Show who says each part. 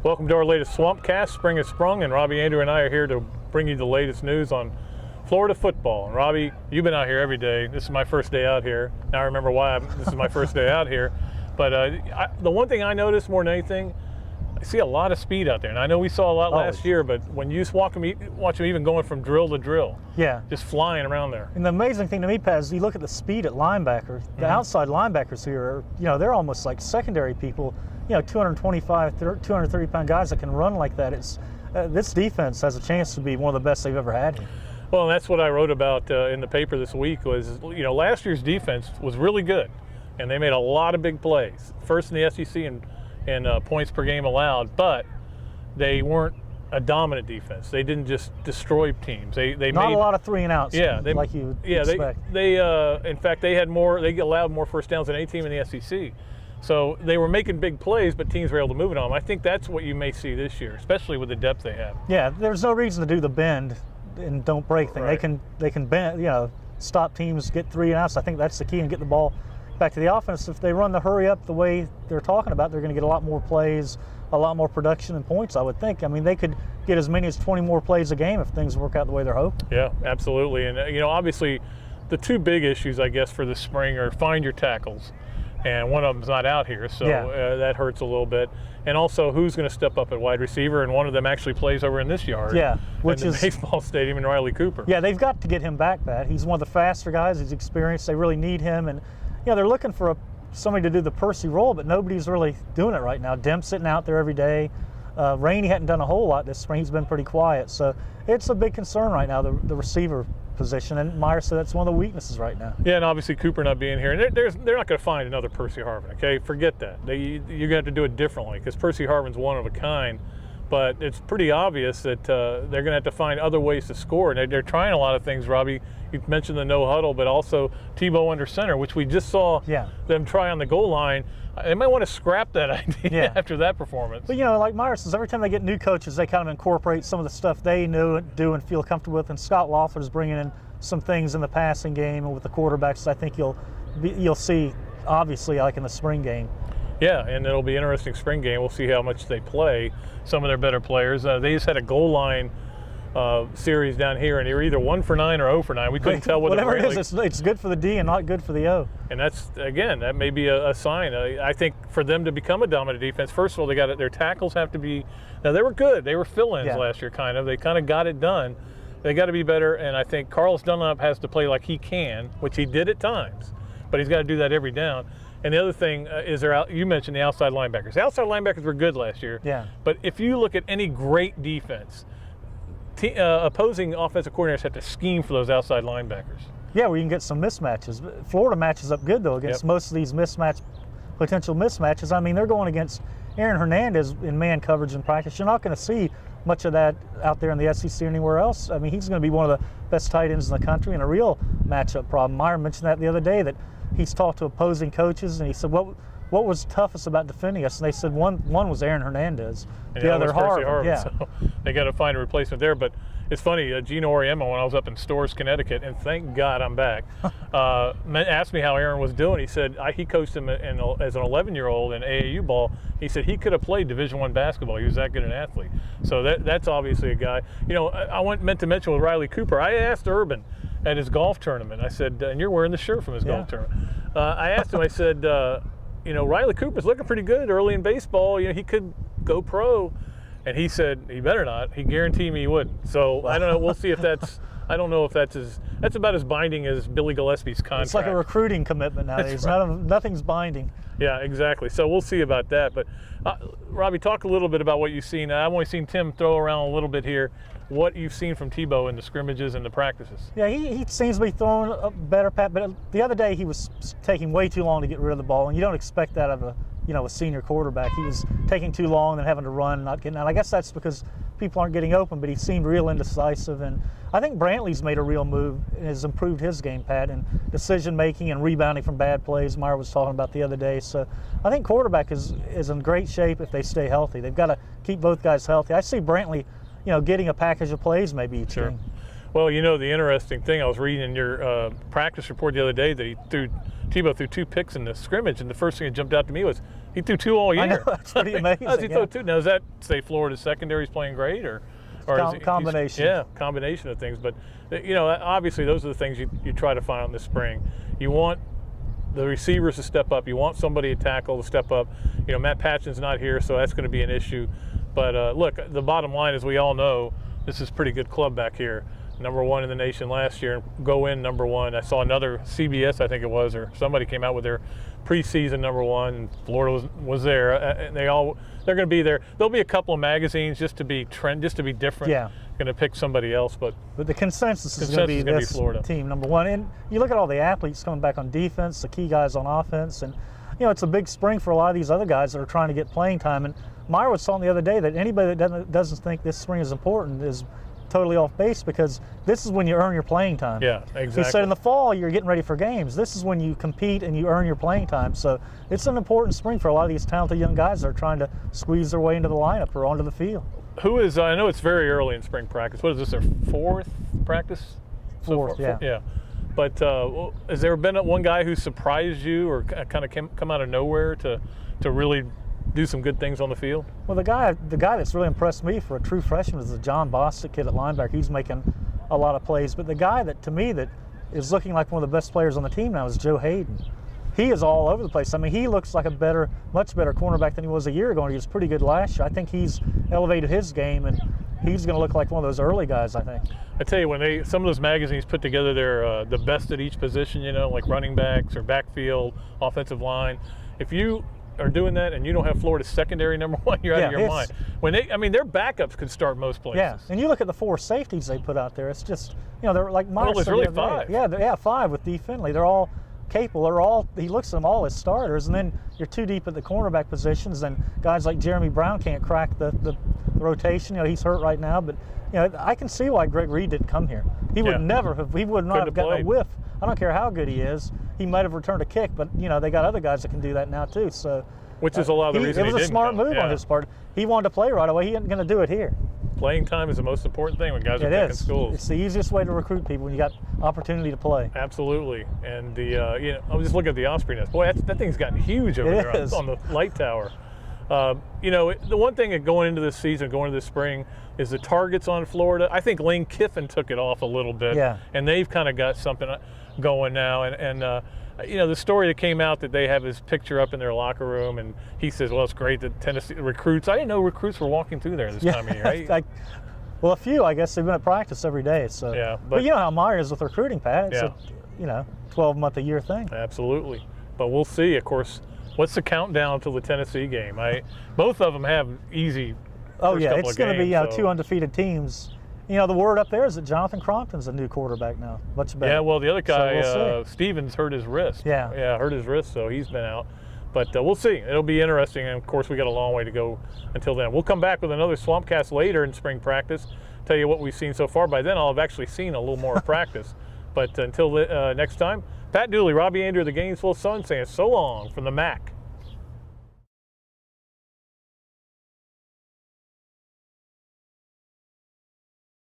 Speaker 1: Welcome to our latest Swampcast. Spring has sprung, and Robbie, Andreu, and I are here to bring you the latest news on Florida football. And Robbie, you've been out here every day. This is my first day out here. Now I remember why this is my first day out here. But the one thing I noticed more than anything, I see a lot of speed out there. And I know we saw a lot last year, but when you just watch them even going from drill to drill, just flying around there.
Speaker 2: And the amazing thing to me, Pat, is you look at the speed at linebacker. The outside linebackers here, they're almost like secondary people. 225, 230-pound guys that can run like that. This defense has a chance to be one of the best they've ever had here.
Speaker 1: Well, and that's what I wrote about in the paper this week was, last year's defense was really good, and they made a lot of big plays. First in the SEC in points per game allowed, but they weren't a dominant defense. They didn't just destroy teams. They
Speaker 2: not
Speaker 1: made
Speaker 2: a lot of 3 and outs. Like you would expect.
Speaker 1: They in fact they allowed more first downs than any team in the SEC. So they were making big plays, but teams were able to move it on them. I think that's what you may see this year, especially with the depth they have.
Speaker 2: Yeah, there's no reason to do the bend and don't break thing.
Speaker 1: Right.
Speaker 2: They can bend, stop teams, get 3 and outs. I think that's the key, and get the ball back to the offense. If they run the hurry up the way they're talking about, they're going to get a lot more plays, a lot more production and points, I would think. I mean, they could get as many as 20 more plays a game if things work out the way they're hoping.
Speaker 1: Yeah, absolutely. And obviously, the 2 big issues, I guess, for the spring are find your tackles. And one of them's not out here, so that hurts a little bit. And also, who's going to step up at wide receiver? And one of them actually plays over in this yard,
Speaker 2: which
Speaker 1: in the
Speaker 2: is
Speaker 1: baseball stadium, in Riley Cooper.
Speaker 2: Yeah, they've got to get him back, Pat. He's one of the faster guys. He's experienced. They really need him. And they're looking for somebody to do the Percy role, but nobody's really doing it right now. Demp's sitting out there every day. Rainey hadn't done a whole lot this spring. He's been pretty quiet. So it's a big concern right now, the receiver position, and Myers said that's one of the weaknesses right now.
Speaker 1: Yeah, and obviously Cooper not being here, and they're not going to find another Percy Harvin. Okay, forget that. You're going to have to do it differently because Percy Harvin's one of a kind. But it's pretty obvious that they're going to have to find other ways to score, and they're trying a lot of things. Robbie, you mentioned the no huddle, but also Tebow under center, which we just saw them try on the goal line. They might want to scrap that idea after that performance.
Speaker 2: But like Myers says, every time they get new coaches, they kind of incorporate some of the stuff they do and feel comfortable with. And Scott Loeffler's bringing in some things in the passing game and with the quarterbacks. I think you'll see, obviously, like in the spring game.
Speaker 1: Yeah, and it'll be an interesting spring game. We'll see how much they play. Some of their better players. They just had a goal line series down here, and they were either 1 for 9 or 0 for 9. We couldn't tell
Speaker 2: whatever it is. It's good for the D and not good for the O.
Speaker 1: And that may be a sign. I think for them to become a dominant defense, first of all, their tackles have to be. Now they were good. They were fill-ins last year, kind of. They kind of got it done. They got to be better, and I think Carlos Dunlap has to play like he can, which he did at times, but he's got to do that every down. And the other thing is you mentioned the outside linebackers. The outside linebackers were good last year.
Speaker 2: Yeah.
Speaker 1: But if you look at any great defense, opposing offensive coordinators have to scheme for those outside linebackers.
Speaker 2: Yeah, where you can get some mismatches. Florida matches up good, though, against most of these potential mismatches. I mean, they're going against Aaron Hernandez in man coverage in practice. You're not going to see much of that out there in the SEC or anywhere else. I mean, he's going to be one of the best tight ends in the country and a real matchup problem. Meyer mentioned that the other day, that he's talked to opposing coaches, and he said, what was toughest about defending us? And they said one was Aaron Hernandez,
Speaker 1: and
Speaker 2: the other Harvin.
Speaker 1: Yeah. So they got to find a replacement there. But it's funny, Gino Auriemma, when I was up in Storrs, Connecticut, and thank God I'm back, asked me how Aaron was doing. He said he coached him as an 11-year-old in AAU ball. He said he could have played Division I basketball. He was that good an athlete. So that's obviously a guy. I meant to mention with Riley Cooper, I asked Urban at his golf tournament. I said, and you're wearing the shirt from his golf tournament. I asked him, I said, Riley Cooper's looking pretty good early in baseball. He could go pro. And he said, he better not. He guaranteed me he wouldn't. So I don't know. We'll see if that's, I don't know if that's about as binding as Billy Gillespie's contract.
Speaker 2: It's like a recruiting commitment nowadays. Right. Nothing's binding.
Speaker 1: Yeah, exactly. So we'll see about that. But Robbie, talk a little bit about what you've seen. I've only seen Tim throw around a little bit here. What you've seen from Tebow in the scrimmages and the practices.
Speaker 2: Yeah, he seems to be throwing a better, Pat. But the other day he was taking way too long to get rid of the ball, and you don't expect that of a senior quarterback. He was taking too long and then having to run, not getting out. I guess that's because people aren't getting open, but he seemed real indecisive. And I think Brantley's made a real move and has improved his game, Pat, in decision-making and rebounding from bad plays. Meyer was talking about the other day. So I think quarterback is in great shape if they stay healthy. They've got to keep both guys healthy. I see Brantley, getting a package of plays maybe each game.
Speaker 1: Well, the interesting thing, I was reading in your practice report the other day that he threw Tebow threw 2 picks in the scrimmage, and the first thing that jumped out to me was he threw 2 all year.
Speaker 2: I know, that's pretty amazing.
Speaker 1: How's he throw 2? Now, does that say Florida's secondary is playing great, or is it,
Speaker 2: combination?
Speaker 1: Yeah, combination of things. But obviously, those are the things you try to find out in the spring. You want the receivers to step up. You want somebody to tackle to step up. Matt Patchen's not here, so that's going to be an issue. But look, the bottom line is we all know this is a pretty good club back here. #1 in the nation last year, go in #1. I saw another CBS, I think it was, or somebody came out with their preseason #1, and Florida was there. And they're going to be there. There'll be a couple of magazines just to be different.
Speaker 2: Yeah.
Speaker 1: Going to pick somebody else, but
Speaker 2: the consensus is going to be this
Speaker 1: Florida
Speaker 2: team #1. And you look at all the athletes coming back on defense, the key guys on offense, and it's a big spring for a lot of these other guys that are trying to get playing time. And Meyer was talking the other day that anybody that doesn't think this spring is important is totally off base, because this is when you earn your playing time.
Speaker 1: Yeah, exactly.
Speaker 2: He said in the fall you're getting ready for games. This is when you compete and you earn your playing time. So it's an important spring for a lot of these talented young guys that are trying to squeeze their way into the lineup or onto the field.
Speaker 1: Who is, I know it's very early in spring practice. What is this, their 4th practice?
Speaker 2: Fourth, yeah.
Speaker 1: Yeah. But has there been one guy who surprised you or kind of come out of nowhere to really do some good things on the field?
Speaker 2: Well, the guy that's really impressed me for a true freshman is the John Bostic kid at linebacker. He's making a lot of plays. But the guy that, to me, that is looking like one of the best players on the team now is Joe Hayden. He is all over the place. I mean, he looks like a much better cornerback than he was a year ago, and he was pretty good last year. I think he's elevated his game, and he's going to look like one of those early guys, I think.
Speaker 1: I tell you, when some of those magazines put together their the best at each position, like running backs or backfield, offensive line, if you are doing that and you don't have Florida's secondary #1, you're out of your mind. Their backups could start most places.
Speaker 2: Yeah, and you look at the 4 safeties they put out there. It's just, they're like Myers.
Speaker 1: Well, there's really 5.
Speaker 2: Yeah, 5 with D. Finley. They're all capable. He looks at them all as starters, and then you're too deep at the cornerback positions, and guys like Jeremy Brown can't crack the rotation. He's hurt right now, but I can see why Greg Reed didn't come here. He would not have gotten a whiff. I don't care how good he is. He might have returned a kick, but they got other guys that can do that now too. So,
Speaker 1: which is a lot of the reason
Speaker 2: it was a smart move on his part. He wanted to play right away. He ain't going to do it here.
Speaker 1: Playing time is the most important thing when guys are picking schools.
Speaker 2: It's the easiest way to recruit people when you got opportunity to play.
Speaker 1: Absolutely. And I was just looking at the Osprey nest. Boy, that thing's gotten huge over there on the light tower. The one thing going into this season, going into this spring, is the targets on Florida. I think Lane Kiffin took it off a little bit, and they've kind of got something going now. And the story that came out that they have his picture up in their locker room, and he says, well, it's great that Tennessee recruits. I didn't know recruits were walking through there this time of year.
Speaker 2: Well, a few, I guess, they've been at practice every day. So,
Speaker 1: yeah,
Speaker 2: but you know how Meyer is with recruiting, Pat. It's a 12-month-a-year thing.
Speaker 1: Absolutely. But we'll see, of course. What's the countdown to the Tennessee game? Both of them have easy.
Speaker 2: Oh yeah, it's going to be 2 undefeated teams. The word up there is that Jonathan Crompton's a new quarterback now, much better.
Speaker 1: Yeah, well, the other guy,
Speaker 2: we'll
Speaker 1: Stevens, hurt his wrist.
Speaker 2: Yeah,
Speaker 1: hurt his wrist, so he's been out. But we'll see. It'll be interesting, and of course, we got a long way to go until then. We'll come back with another Swampcast later in spring practice. Tell you what we've seen so far. By then, I'll have actually seen a little more practice. But until next time, Pat Dooley, Robbie, Andreu, the Gainesville Sun, saying so long from the MAC.